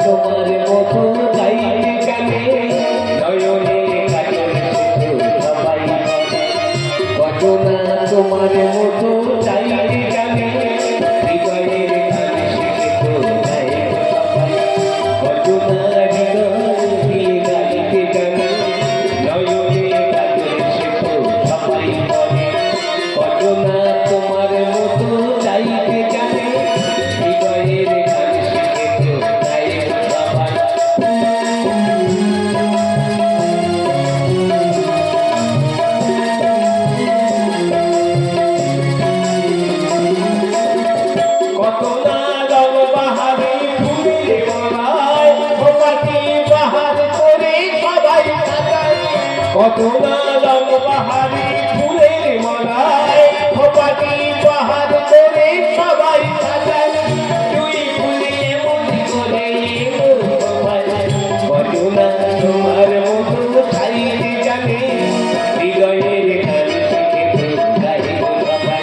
তোমার মতো গাইতে গানে নয়নে সবাই কত না তোমার মতো চাইতে গানে হৃদয়ের গানে শিখে তো গাই সবাই কত না হৃদয় দিয়ে গাইতে গানে নয়নে শিখে সবাই বলে কত না তোমার মতো চাইতে গানে হৃদয়ের কত না রং বাহারি ফুলের মালায় খোপাটি বাহার করে সবাই সাজায় তুই ফুলে মন করে কত না তোমার মতো চাইতে জানে হৃদয়ের গান শিখে গাইব সবাই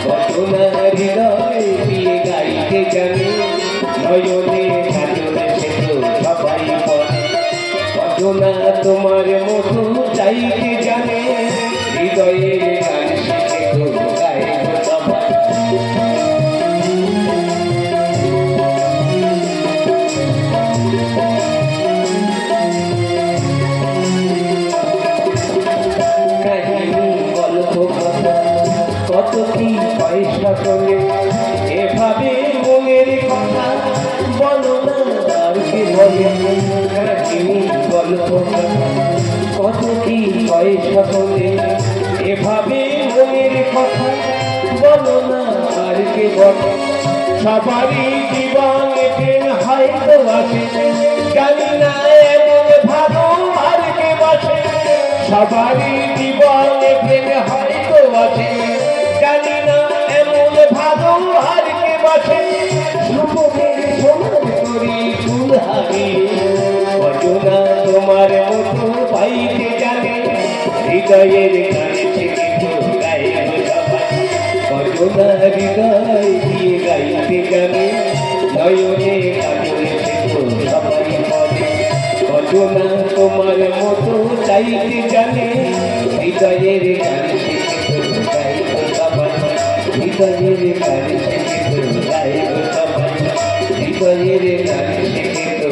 কত না হৃদয় দিয়ে গাইতে জানে নয়নে কাজলে সে তো সবাই বলে কত না তোমার মতো চাইতে জানে হৃদয়ের গান শিখে তো গাইব সবাই কাহিনী গল্প কথা কত কি পয়সা সঙ্গে এভাবে মনের কথা বলো না আর কি বলে কাহিনী গল্প কথা কত কি পয়সা বলে এভাবে মনের কথা বলো না আর কে বলে সবারই জীবনে প্রেম হয়তো আসে জানি না এমন ভালো আর কে বসে সবারই জীবনে প্রেম হয়তো আসে জানি না এমন ভালো আর কে বসে সুখের সমান করি ফুল হারি কত না তোমার মতো পাইতে জানে হৃদয়ের গান শিখে তো গাইব সবাই কত না হৃদয় দিয়ে গাইতে জানে নয়নে কাজলে সে তো সবাই বলে কত না তোমার মতো চাইতে জানে হৃদয়ের গান শিখে তো গাইব সবাই হৃদয়ের গান শিখে তো গাইব সবাই হৃদয়ের গান শিখে তো